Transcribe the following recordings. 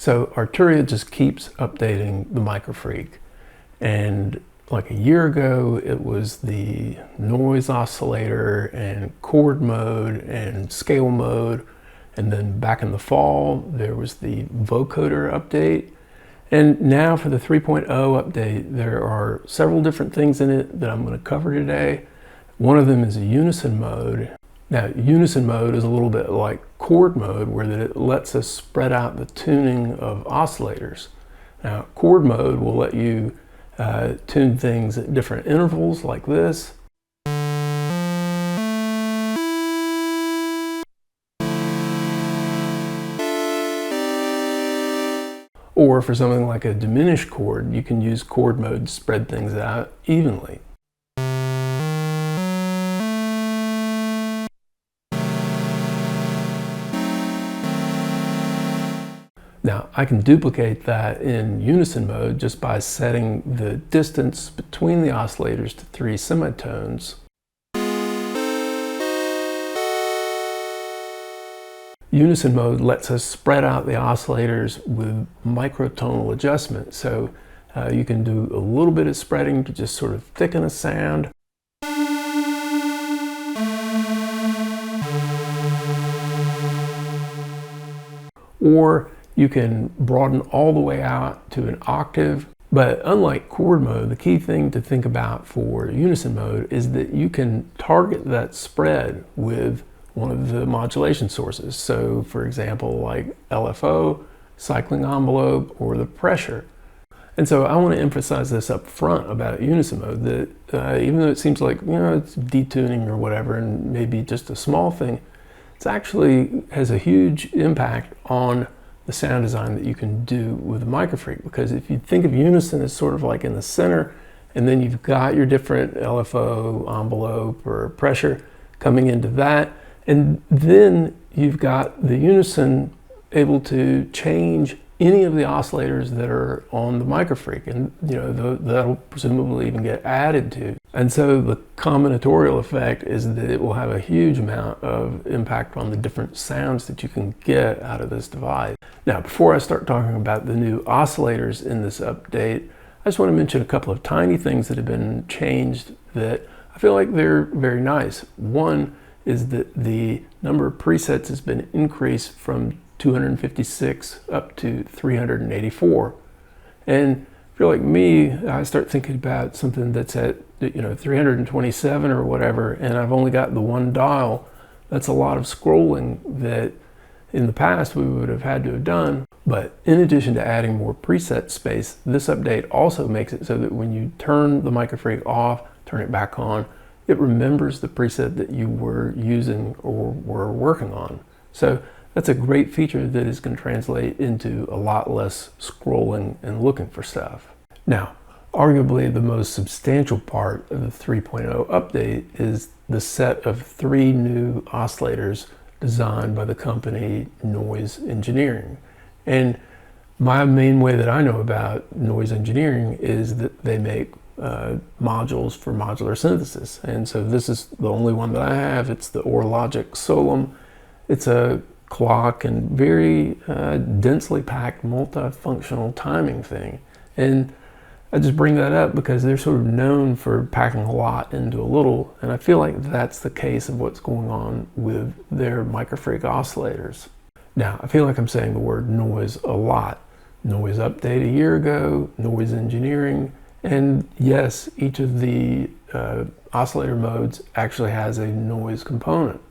So Arturia just keeps updating the MicroFreak, and like a year ago it was the noise oscillator and chord mode and scale mode, and then back in the fall there was the vocoder update, and now for the 3.0 update there are several different things in it that I'm going to cover today. One of them is a unison mode. Now, unison mode is a little bit like chord mode, where that it lets us spread out the tuning of oscillators. Now, chord mode will let you tune things at different intervals like this. Or for something like a diminished chord, you can use chord mode to spread things out evenly. Now, I can duplicate that in unison mode just by setting the distance between the oscillators to 3 semitones. Unison mode lets us spread out the oscillators with microtonal adjustment, so you can do a little bit of spreading to just sort of thicken a sound. Or you can broaden all the way out to an octave. But unlike chord mode, the key thing to think about for unison mode is that you can target that spread with one of the modulation sources. So for example, like LFO, cycling envelope, or the pressure. And so I want to emphasize this up front about unison mode, that even though it seems like, it's detuning or whatever, and maybe just a small thing, it actually has a huge impact on the sound design that you can do with a MicroFreak. Because if you think of unison as sort of like in the center, and then you've got your different LFO, envelope, or pressure coming into that, and then you've got the unison able to change any of the oscillators that are on the MicroFreak, and that'll presumably even get added to. And so the combinatorial effect is that it will have a huge amount of impact on the different sounds that you can get out of this device. Now, before I start talking about the new oscillators in this update, I just want to mention a couple of tiny things that have been changed that I feel like they're very nice. One is that the number of presets has been increased from 256 up to 384. And if you're like me, I start thinking about something that's at 327 or whatever, and I've only got the one dial. That's a lot of scrolling that in the past we would have had to have done. But in addition to adding more preset space, this update also makes it so that when you turn the MicroFreak off, turn it back on, it remembers the preset that you were using or were working on. So that's a great feature that is going to translate into a lot less scrolling and looking for stuff. Now, arguably the most substantial part of the 3.0 update is the set of 3 new oscillators designed by the company Noise Engineering. And my main way that I know about noise engineering is that they make modules for modular synthesis. And so this is the only one that I have. It's the OrLogic Solum. It's a clock and very densely packed multifunctional timing thing. And I just bring that up because they're sort of known for packing a lot into a little, and I feel like that's the case of what's going on with their MicroFreak oscillators. Now, I feel like I'm saying the word noise a lot. Noise update a year ago, noise engineering, and yes, each of the oscillator modes actually has a noise component.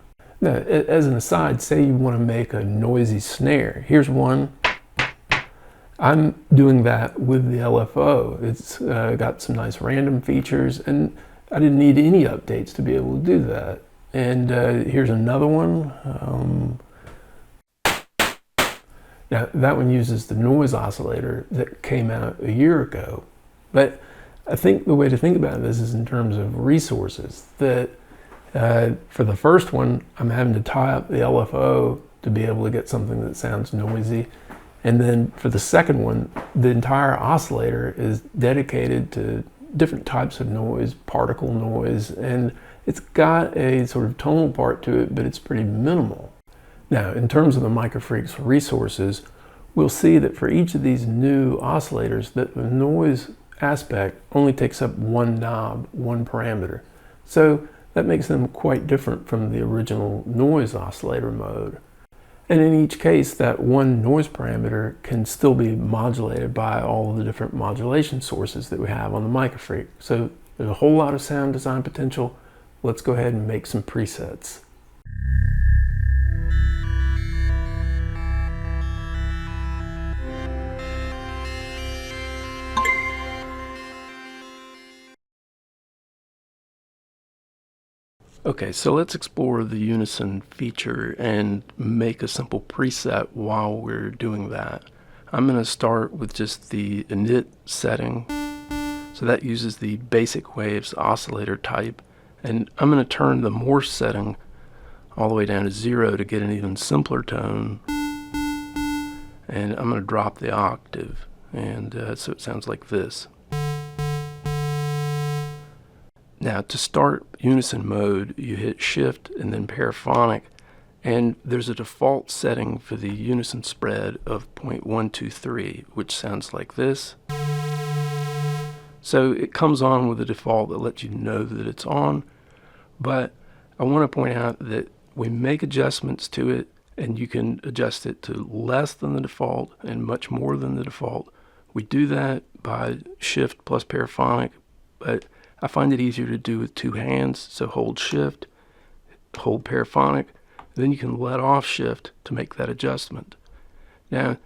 Now, as an aside, say you want to make a noisy snare. Here's one. I'm doing that with the LFO. It's got some nice random features, and I didn't need any updates to be able to do that. And here's another one. Now, that one uses the noise oscillator that came out a year ago. But I think the way to think about this is in terms of resources. That for the first one, I'm having to tie up the LFO to be able to get something that sounds noisy. And then for the second one, the entire oscillator is dedicated to different types of noise, particle noise, and it's got a sort of tonal part to it, but it's pretty minimal. Now, in terms of the MicroFreak's resources, we'll see that for each of these new oscillators, that the noise aspect only takes up one knob, one parameter. So that makes them quite different from the original noise oscillator mode. And in each case, that one noise parameter can still be modulated by all of the different modulation sources that we have on the MicroFreak. So there's a whole lot of sound design potential. Let's go ahead and make some presets. Okay, so let's explore the Unison feature and make a simple preset while we're doing that. I'm going to start with just the init setting. So that uses the BasicWaves oscillator type. And I'm going to turn the Morse setting all the way down to 0 to get an even simpler tone. And I'm going to drop the octave. And so it sounds like this. Now to start Unison mode, you hit Shift and then Paraphonic, and there's a default setting for the Unison spread of 0.123, which sounds like this. So it comes on with a default that lets you know that it's on, but I want to point out that we make adjustments to it, and you can adjust it to less than the default and much more than the default. We do that by Shift plus Paraphonic, but I find it easier to do with two hands, so hold Shift, hold Paraphonic, then you can let off Shift to make that adjustment. Now,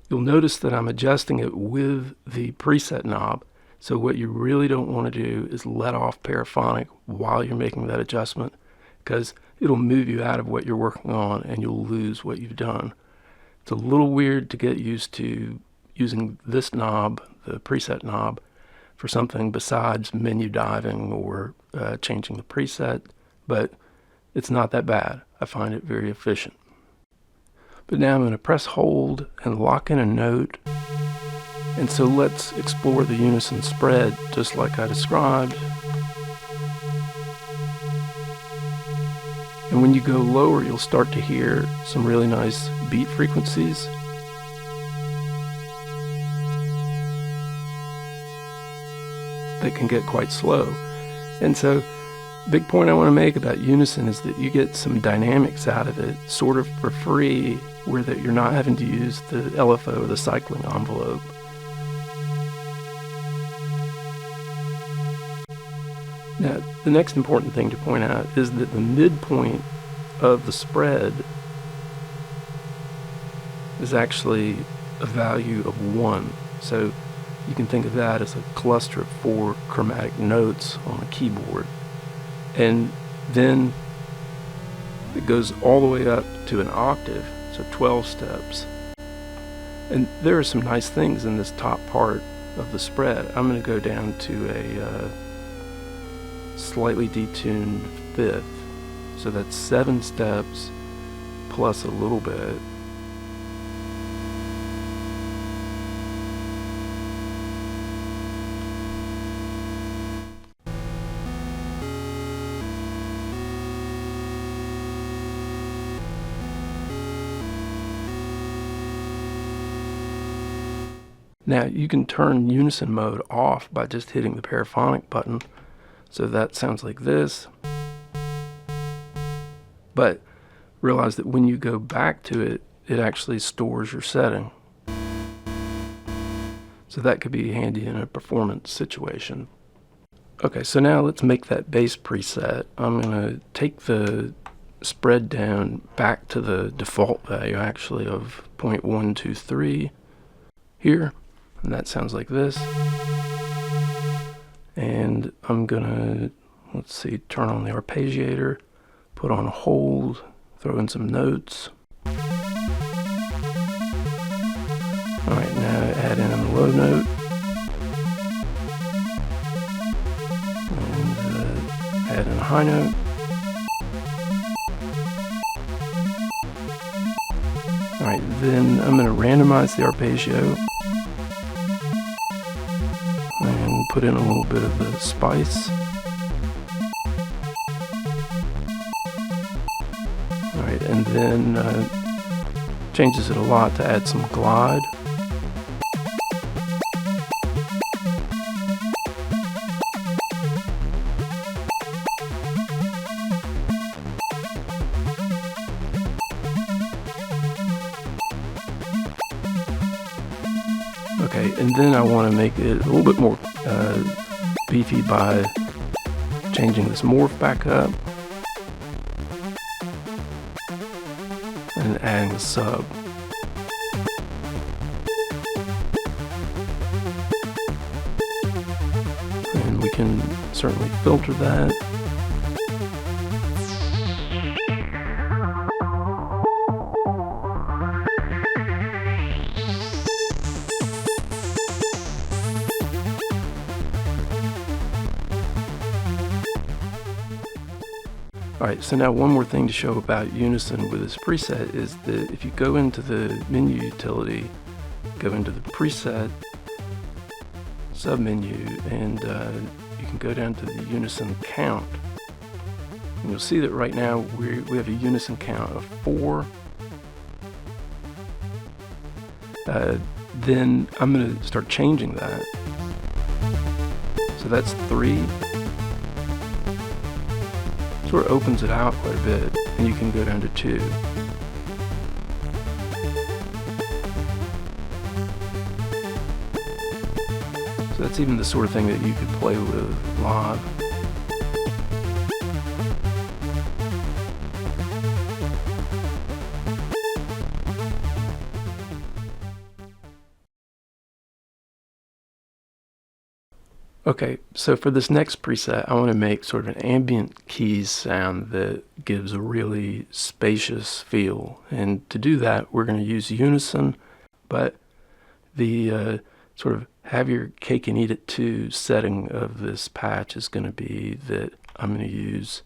you'll notice that I'm adjusting it with the preset knob, so what you really don't want to do is let off Paraphonic while you're making that adjustment, because it'll move you out of what you're working on and you'll lose what you've done. It's a little weird to get used to using this knob, the preset knob, for something besides menu diving or changing the preset, but it's not that bad. I find it very efficient. But now I'm going to press hold and lock in a note, and so let's explore the Unison spread just like I described. And when you go lower, you'll start to hear some really nice beat frequencies. That can get quite slow. And so big point I want to make about Unison is that you get some dynamics out of it sort of for free, where that you're not having to use the LFO or the cycling envelope. Now the next important thing to point out is that the midpoint of the spread is actually a value of 1. So you can think of that as a cluster of 4 chromatic notes on a keyboard. And then it goes all the way up to an octave, so 12 steps. And there are some nice things in this top part of the spread. I'm going to go down to a slightly detuned 5th. So that's 7 steps plus a little bit. Now you can turn Unison mode off by just hitting the Paraphonic button. So that sounds like this. But realize that when you go back to it, it actually stores your setting. So that could be handy in a performance situation. Okay, so now let's make that bass preset. I'm going to take the spread down back to the default value actually of 0.123 here. And that sounds like this. And I'm gonna, let's see, turn on the arpeggiator, put on a hold, throw in some notes. All right, now add in a low note. And add in a high note. All right, then I'm gonna randomize the arpeggio. And put in a little bit of the spice. Alright, and then changes it a lot to add some glide. Okay, and then I want to make it a little bit more beefy by changing this morph back up and adding the sub. And we can certainly filter that. Alright, so now one more thing to show about Unison with this preset is that if you go into the menu utility, go into the preset submenu, and you can go down to the Unison count. And you'll see that right now we have a Unison count of 4. Then I'm going to start changing that. So that's 3. Sort of opens it out quite a bit, and you can go down to 2. So that's even the sort of thing that you could play with live. Okay, so for this next preset, I want to make sort of an ambient keys sound that gives a really spacious feel. And to do that, we're going to use Unison, but the sort of have your cake and eat it too setting of this patch is going to be that I'm going to use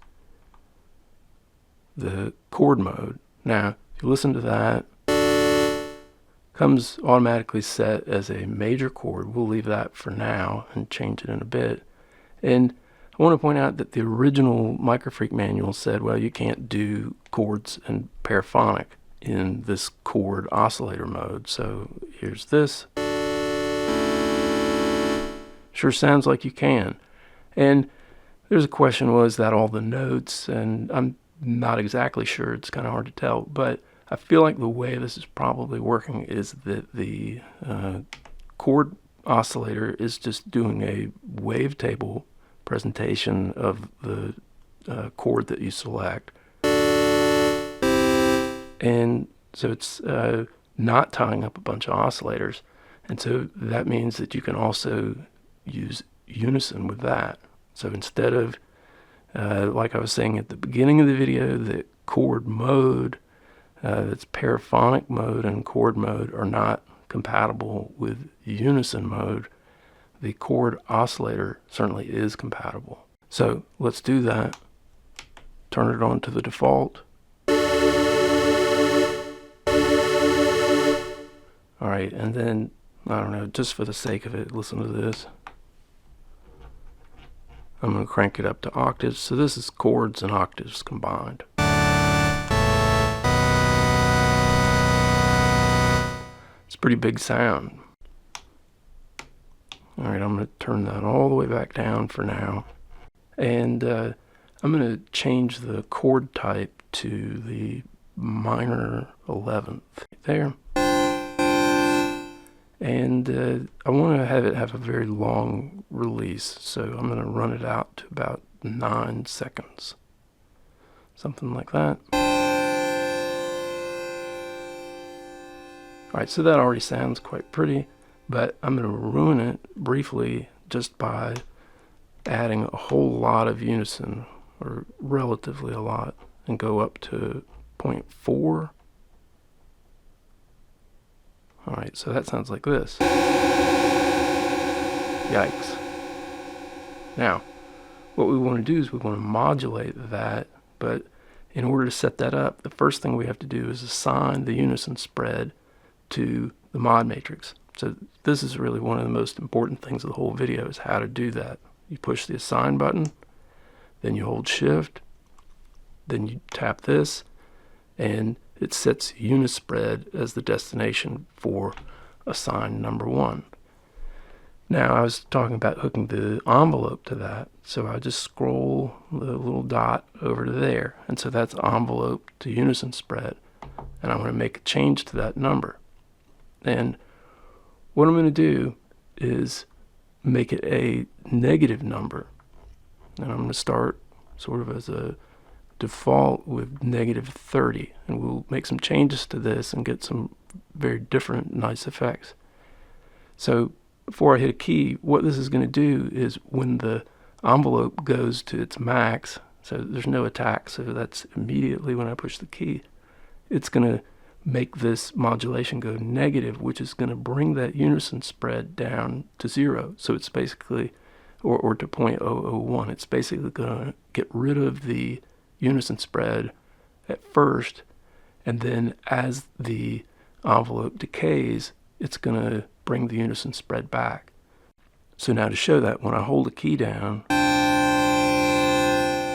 the chord mode. Now, if you listen to that, comes automatically set as a major chord. We'll leave that for now and change it in a bit. And I want to point out that the original MicroFreak manual said, well, you can't do chords and paraphonic in this chord oscillator mode. So here's this. Sure sounds like you can. And there's a question, well, is that all the notes? And I'm not exactly sure. It's kind of hard to tell, but I feel like the way this is probably working is that the chord oscillator is just doing a wavetable presentation of the chord that you select. And so it's not tying up a bunch of oscillators. And so that means that you can also use Unison with that. So instead of, like I was saying at the beginning of the video, that chord mode, that's paraphonic mode and chord mode are not compatible with Unison mode, the chord oscillator certainly is compatible. So let's do that. Turn it on to the default. Alright, and then, I don't know, just for the sake of it, listen to this. I'm going to crank it up to octaves. So this is chords and octaves combined. It's a pretty big sound. Alright, I'm going to turn that all the way back down for now. And I'm going to change the chord type to the minor 11th there. And I want to have it have a very long release, so I'm going to run it out to about 9 seconds. Something like that. Alright, so that already sounds quite pretty, but I'm going to ruin it briefly just by adding a whole lot of Unison, or relatively a lot, and go up to 0.4. Alright, so that sounds like this. Yikes. Now, what we want to do is we want to modulate that, but in order to set that up, the first thing we have to do is assign the Unison spread to the mod matrix. So this is really one of the most important things of the whole video, is how to do that. You push the assign button, then you hold shift, then you tap this, and it sets UNISPREAD as the destination for assigned number 1. Now I was talking about hooking the envelope to that, so I just scroll the little dot over to there, and so that's envelope to unison spread, and I'm going to make a change to that number. And what I'm going to do is make it a negative number, and I'm going to start sort of as a default with -30, and we'll make some changes to this and get some very different nice effects. So before I hit a key, what this is going to do is when the envelope goes to its max, so there's no attack, so that's immediately when I push the key, it's going to make this modulation go negative, which is going to bring that unison spread down to 0. So it's basically, or to 0.001, it's basically going to get rid of the unison spread at first, and then as the envelope decays, it's going to bring the unison spread back. So now to show that, when I hold the key down,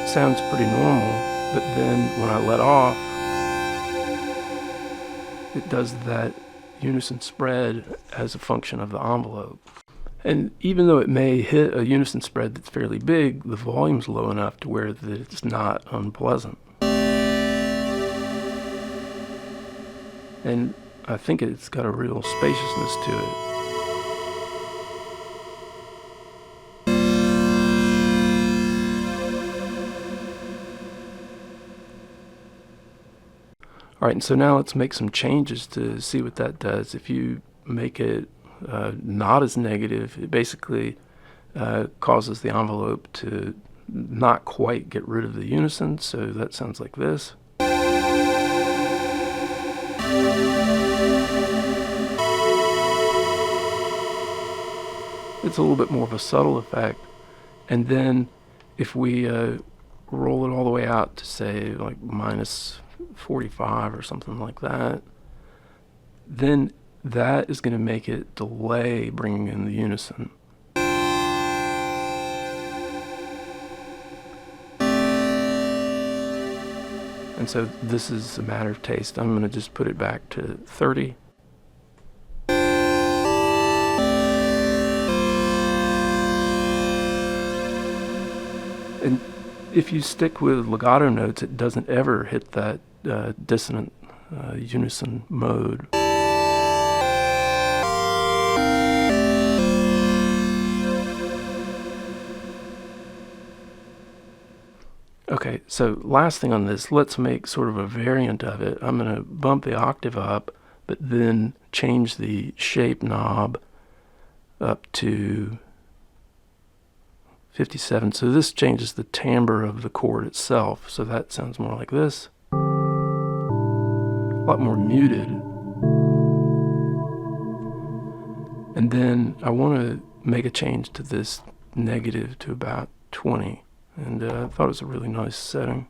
it sounds pretty normal, but then when I let off, it does that unison spread as a function of the envelope. And even though it may hit a unison spread that's fairly big, the volume's low enough to where that it's not unpleasant. And I think it's got a real spaciousness to it. Alright, and so now let's make some changes to see what that does. If you make it not as negative, it basically causes the envelope to not quite get rid of the unison, so that sounds like this. It's a little bit more of a subtle effect. And then if we roll it all the way out to say like -45 or something like that, then that is going to make it delay bringing in the unison. And so this is a matter of taste. I'm going to just put it back to 30. And if you stick with legato notes, it doesn't ever hit that dissonant unison mode. Okay, so last thing on this, let's make sort of a variant of it. I'm going to bump the octave up, but then change the shape knob up to 57. So this changes the timbre of the chord itself. So that sounds more like this. A lot more muted. And then I want to make a change to this negative to about 20. And I thought it was a really nice setting.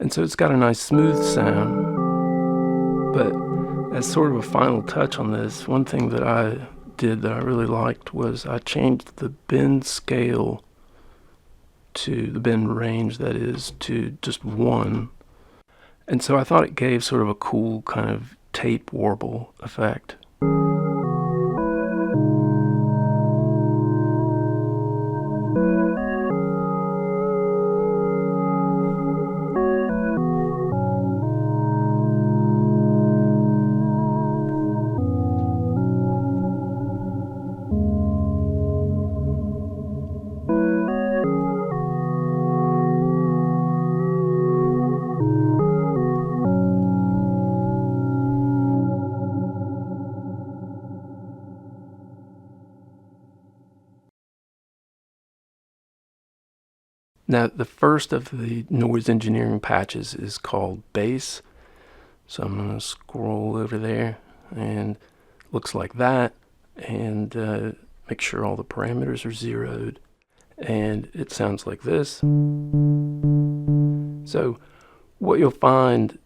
And so it's got a nice smooth sound, but as sort of a final touch on this, one thing that I did that I really liked was I changed the bend scale to the bend range, that is, to just 1. And so I thought it gave sort of a cool kind of tape warble effect. Now, the first of the noise engineering patches is called bass. So I'm going to scroll over there and looks like that, and make sure all the parameters are zeroed, and it sounds like this. So what you'll find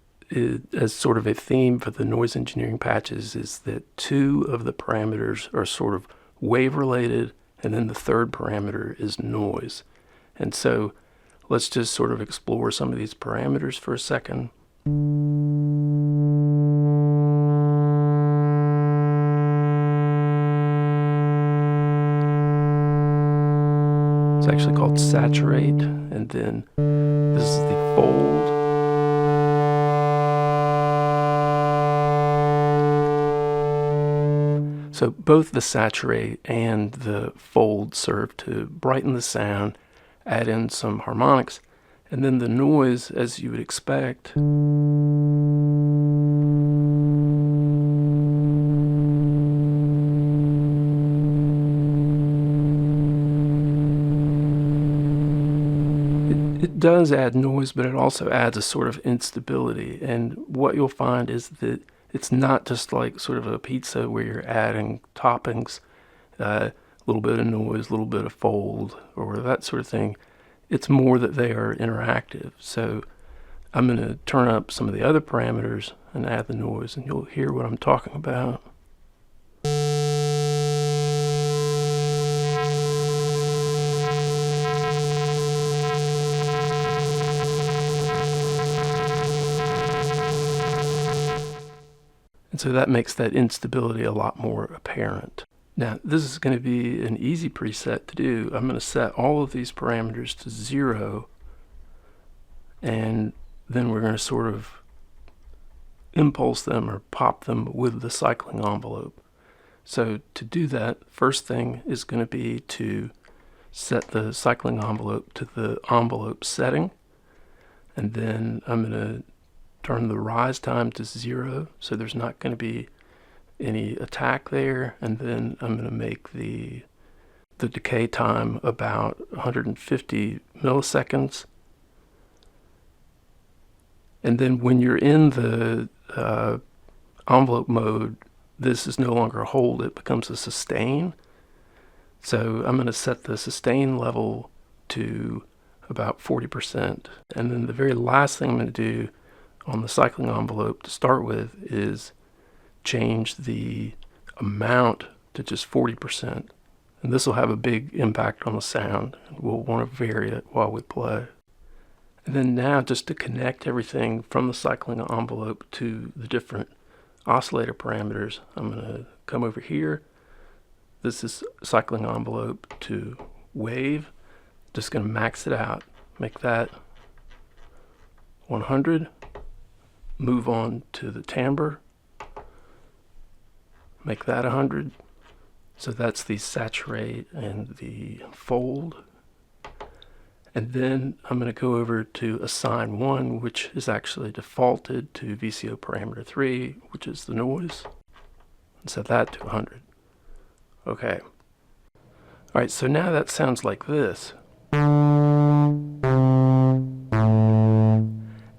as sort of a theme for the noise engineering patches is that 2 of the parameters are sort of wave related, and then the third parameter is noise. And so let's just sort of explore some of these parameters for a second. It's actually called saturate, and then this is the fold. So both the saturate and the fold serve to brighten the sound, add in some harmonics, and then the noise, as you would expect, it does add noise, but it also adds a sort of instability. And what you'll find is that it's not just like sort of a pizza where you're adding toppings, a little bit of noise, a little bit of fold, or that sort of thing. It's more that they are interactive. So I'm going to turn up some of the other parameters and add the noise, and you'll hear what I'm talking about. And so that makes that instability a lot more apparent. Now, this is going to be an easy preset to do. I'm going to set all of these parameters to 0, and then we're going to sort of impulse them or pop them with the cycling envelope. So to do that, first thing is going to be to set the cycling envelope to the envelope setting, and then I'm going to turn the rise time to 0, so there's not going to be any attack there, and then I'm going to make the decay time about 150 milliseconds. And then when you're in the envelope mode, this is no longer a hold, it becomes a sustain. So I'm going to set the sustain level to about 40%. And then the very last thing I'm going to do on the cycling envelope to start with is change the amount to just 40%. And this will have a big impact on the sound. We'll want to vary it while we play. And then now, just to connect everything from the cycling envelope to the different oscillator parameters, I'm going to come over here. This is cycling envelope to wave. Just going to max it out. Make that 100. Move on to the timbre. Make that 100. So that's the saturate and the fold. And then I'm going to go over to assign 1, which is actually defaulted to VCO parameter 3, which is the noise, and set that to 100. Okay. All right, so now that sounds like this.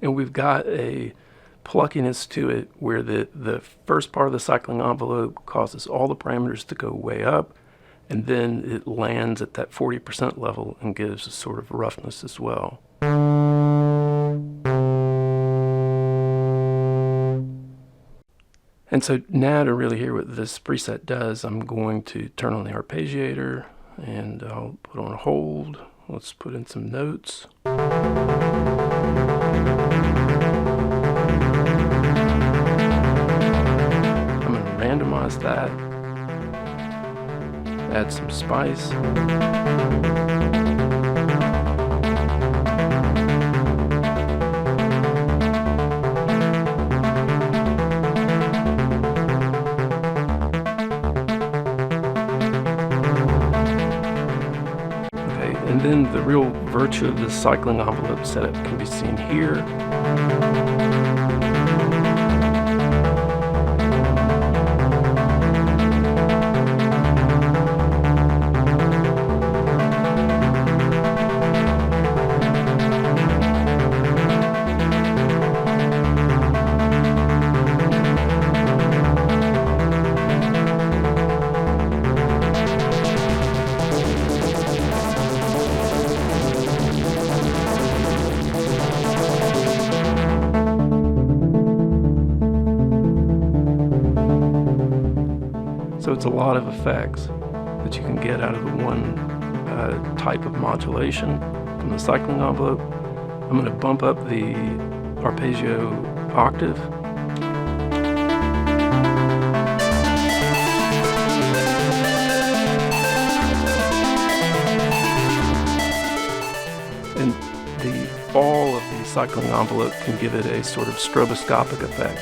And we've got a pluckiness to it where the first part of the cycling envelope causes all the parameters to go way up, and then it lands at that 40% level and gives a sort of roughness as well. And so now to really hear what this preset does, I'm going to turn on the arpeggiator, and I'll put on hold. Let's put in some notes. Randomize that, add some spice, okay, and then the real virtue of this cycling envelope setup can be seen here. So it's a lot of effects that you can get out of the one type of modulation from the cycling envelope. I'm going to bump up the arpeggio octave. And the fall of the cycling envelope can give it a sort of stroboscopic effect.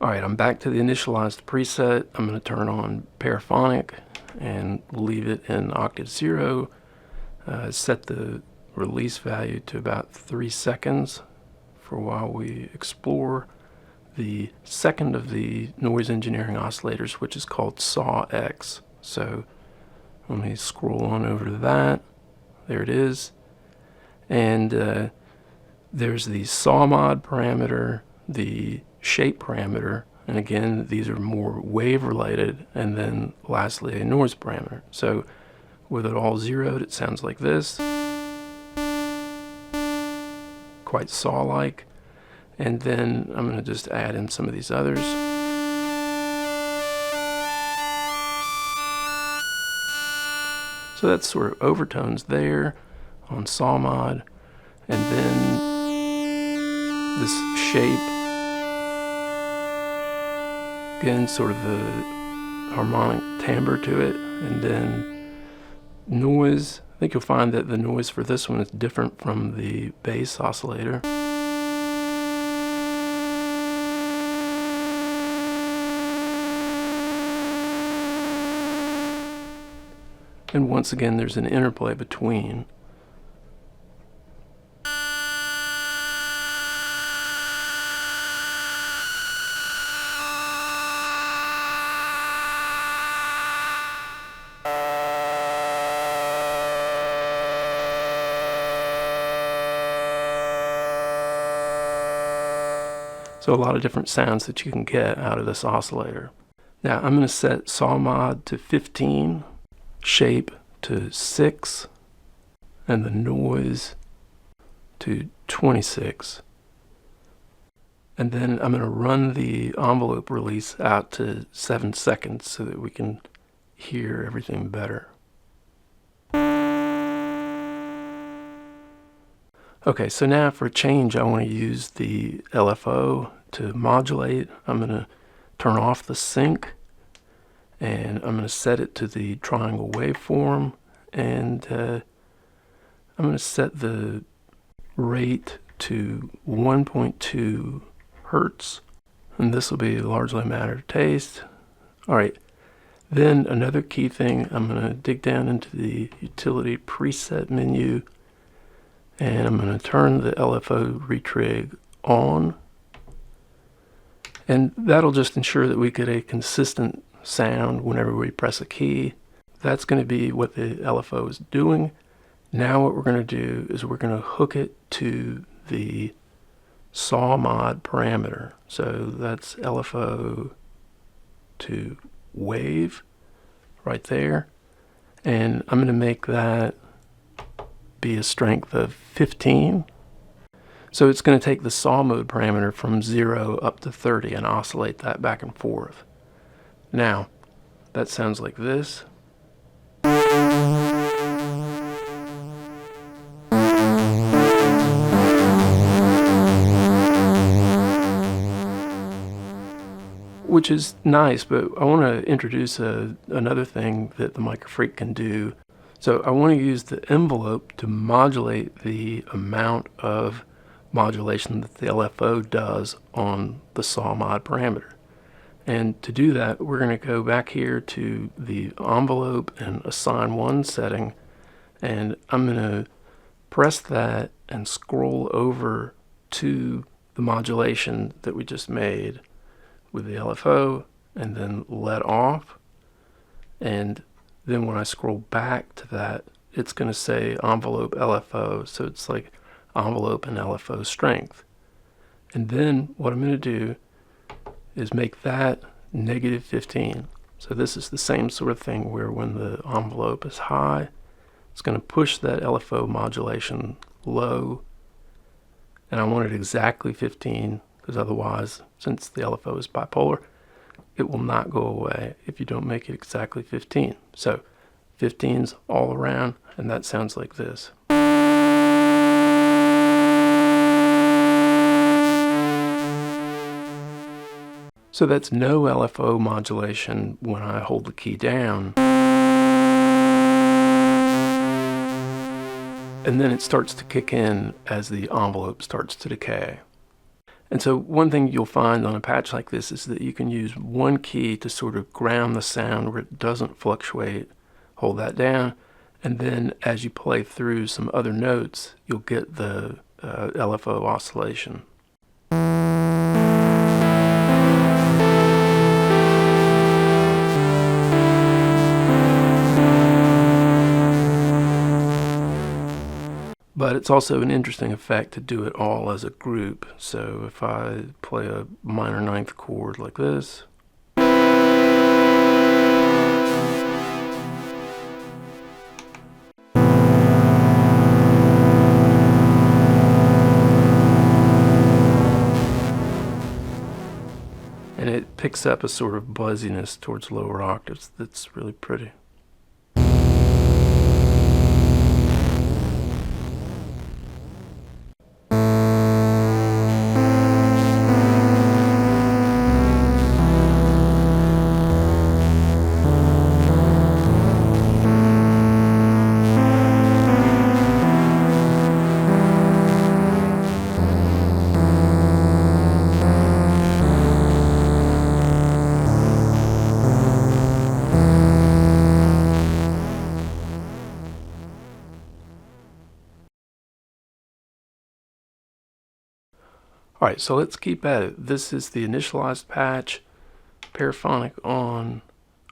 Alright, I'm back to the initialized preset. I'm going to turn on paraphonic and leave it in octave 0. Set the release value to about 3 seconds for while we explore the second of the noise engineering oscillators, which is called SAW-X. So let me scroll on over to that. There it is. And there's the SAW mod parameter, the shape parameter, and again these are more wave related, and then lastly a noise parameter. So with it all zeroed, it sounds like this, quite SAW-like. And then I'm going to just add in some of these others. So that's sort of overtones there on SAW mod, and then this shape, again sort of the harmonic timbre to it, and then noise. I think you'll find that the noise for this one is different from the bass oscillator. And once again there's an interplay between. So a lot of different sounds that you can get out of this oscillator. Now I'm going to set SAW mod to 15, shape to 6, and the noise to 26. And then I'm going to run the envelope release out to 7 seconds so that we can hear everything better. Okay, so now for a change I want to use the LFO to modulate. I'm going to turn off the sync, and I'm going to set it to the triangle waveform, and I'm going to set the rate to 1.2 Hertz, and this will be largely a matter of taste. Alright, then another key thing, I'm going to dig down into the utility preset menu, and I'm going to turn the LFO retrig on, and that'll just ensure that we get a consistent sound whenever we press a key. That's going to be what the LFO is doing. Now what we're going to do is we're going to hook it to the SAW mod parameter. So that's LFO to wave right there. and I'm going to make that be a strength of 15. So it's going to take the saw mode parameter from 0 up to 30 and oscillate that back and forth. Now, that sounds like this. Which is nice, but I want to introduce another thing that the MicroFreak can do. So I want to use the envelope to modulate the amount of modulation that the LFO does on the saw mod parameter. And to do that, we're going to go back here to the envelope and assign one setting, and I'm going to press that and scroll over to the modulation that we just made with the LFO, and then let off. And then when I scroll back to that, it's going to say envelope LFO, so it's like envelope and LFO strength. And then what I'm going to do is make that negative 15. So this is the same sort of thing where when the envelope is high, it's going to push that LFO modulation low, and I want it exactly 15, because otherwise, since the LFO is bipolar, it will not go away if you don't make it exactly 15. So 15's all around, and that sounds like this. So that's no LFO modulation when I hold the key down. And then it starts to kick in as the envelope starts to decay. And so one thing you'll find on a patch like this is that you can use one key to sort of ground the sound where it doesn't fluctuate. Hold that down, and then as you play through some other notes, you'll get the LFO oscillation. But it's also an interesting effect to do it all as a group. So if I play a minor ninth chord like this, and it picks up a sort of buzziness towards lower octaves that's really pretty. Alright, so let's keep at it. This is the initialized patch, paraphonic on,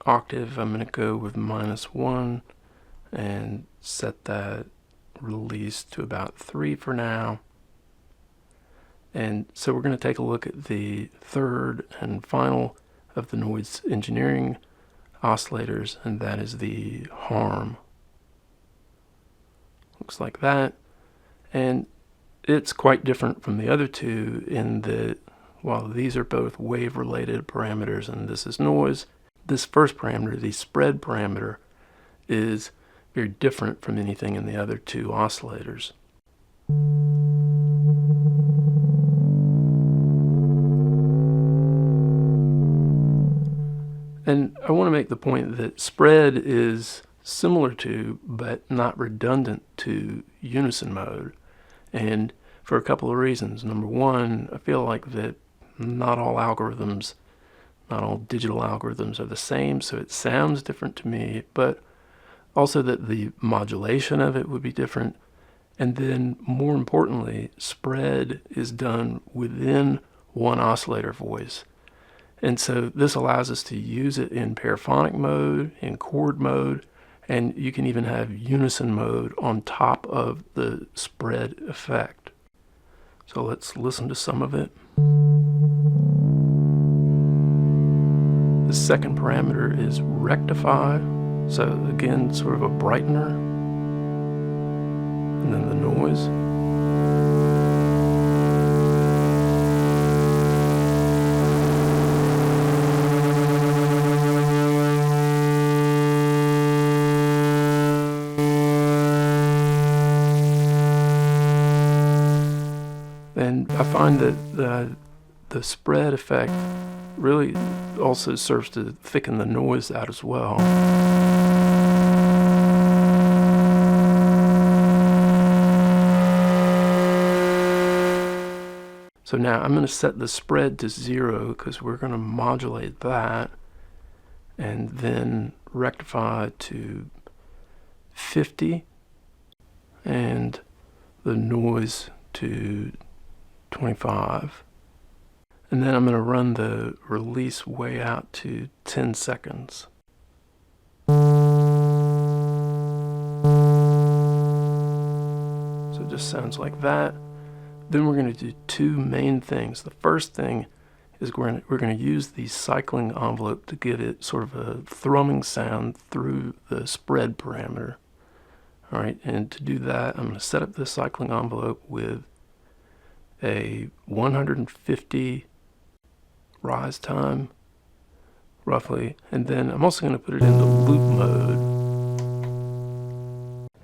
octave. I'm going to go with -1 and set that release to about 3 for now. And so we're going to take a look at the third and final of the noise engineering oscillators, and that is the harm. Looks like that. And it's quite different from the other two in that while these are both wave related parameters and this is noise, this first parameter, the spread parameter, is very different from anything in the other two oscillators. And I want to make the point that spread is similar to, but not redundant to, unison mode. And for a couple of reasons. Number one, I feel like that not all algorithms, not all digital algorithms are the same, so it sounds different to me, but also that the modulation of it would be different. And then more importantly, spread is done within one oscillator voice. And so this allows us to use it in paraphonic mode, in chord mode, and you can even have unison mode on top of the spread effect. So let's listen to some of it. The second parameter is rectify. So again, sort of a brightener, and then the noise. And I find that the spread effect really also serves to thicken the noise out as well. So now I'm going to set the spread to 0 because we're going to modulate that and then rectify to 50 and the noise to 25. And then I'm going to run the release way out to 10 seconds. So it just sounds like that. Then we're going to do two main things. The first thing is we're going to use the cycling envelope to give it sort of a thrumming sound through the spread parameter. All right, and to do that, I'm going to set up the cycling envelope with a 150 rise time, roughly, and then I'm also going to put it into loop mode,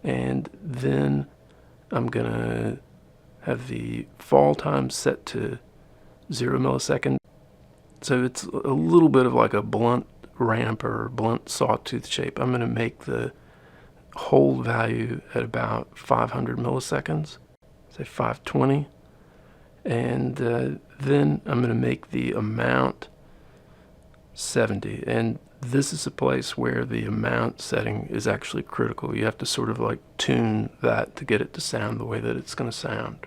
and then I'm going to have the fall time set to 0 millisecond. So it's a little bit of like a blunt ramp or blunt sawtooth shape. I'm going to make the hold value at about 500 milliseconds, say 520. And then I'm going to make the amount 70. And this is a place where the amount setting is actually critical. You have to sort of like tune that to get it to sound the way that it's going to sound.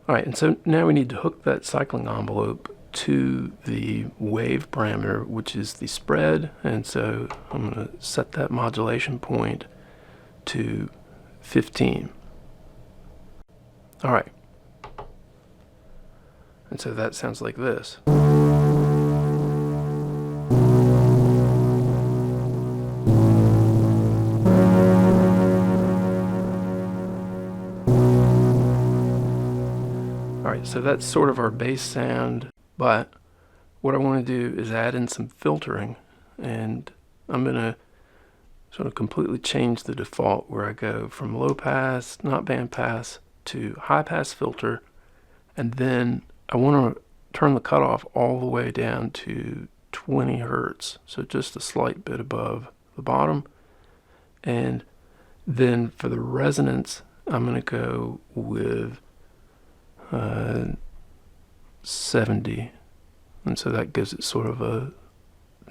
All right, and so now we need to hook that cycling envelope to the wave parameter, which is the spread. And so I'm going to set that modulation point to 15. All right. And so that sounds like this. Alright, so that's sort of our bass sound, but what I want to do is add in some filtering, and I'm going to sort of completely change the default where I go from low pass, not band pass, to high pass filter, and then I want to turn the cutoff all the way down to 20 hertz, so just a slight bit above the bottom. And then for the resonance, I'm going to go with 70, and so that gives it sort of a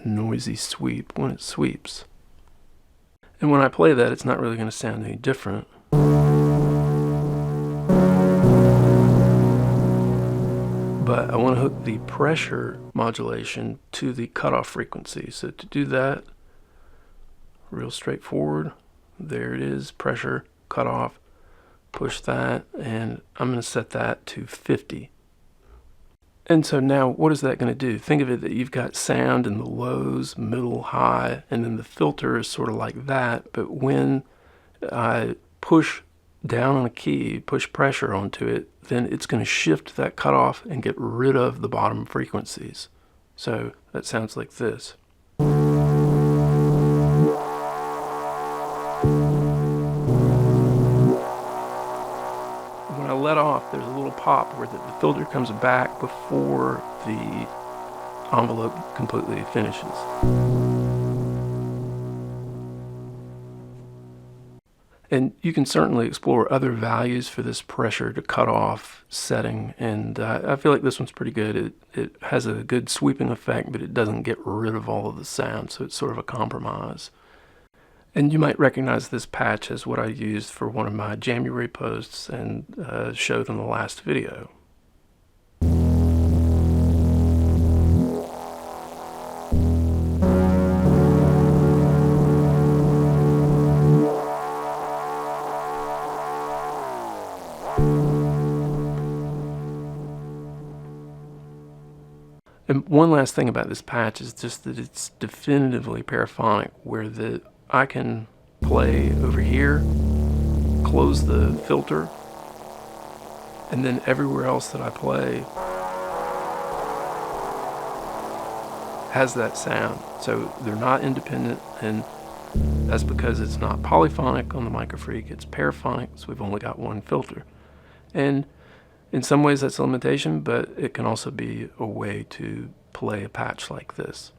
noisy sweep when it sweeps. And when I play that, it's not really going to sound any different. But I want to hook the pressure modulation to the cutoff frequency. So to do that, real straightforward. There it is, pressure, cutoff, push that, and I'm going to set that to 50. And so now what is that going to do? Think of it that you've got sound in the lows, middle, high, and then the filter is sort of like that, but when I push down on a key, push pressure onto it, then it's going to shift that cutoff and get rid of the bottom frequencies. So that sounds like this. When I let off, there's a little pop where the filter comes back before the envelope completely finishes. And you can certainly explore other values for this pressure to cut off setting, and I feel like this one's pretty good. It has a good sweeping effect, but it doesn't get rid of all of the sound, so it's sort of a compromise. And you might recognize this patch as what I used for one of my January posts and showed in the last video. And one last thing about this patch is just that it's definitively paraphonic, where the I can play over here, close the filter, and then everywhere else that I play has that sound. So they're not independent, and that's because it's not polyphonic on the MicroFreak, it's paraphonic, so we've only got one filter. And in some ways that's a limitation, but it can also be a way to play a patch like this.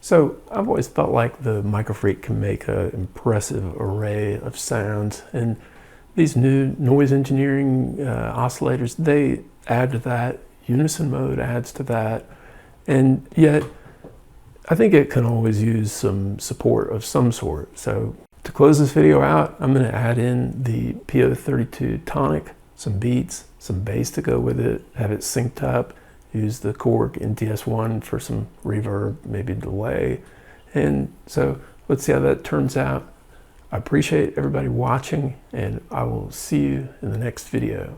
So I've always felt like the MicroFreak can make an impressive array of sounds, and these new noise engineering oscillators, they add to that. Unison mode adds to that, and yet I think it can always use some support of some sort. So to close this video out, I'm going to add in the PO32 tonic, some beats, some bass to go with it, have it synced up, use the Korg in DS1 for some reverb, maybe delay. And so let's see how that turns out. I appreciate everybody watching, and I will see you in the next video.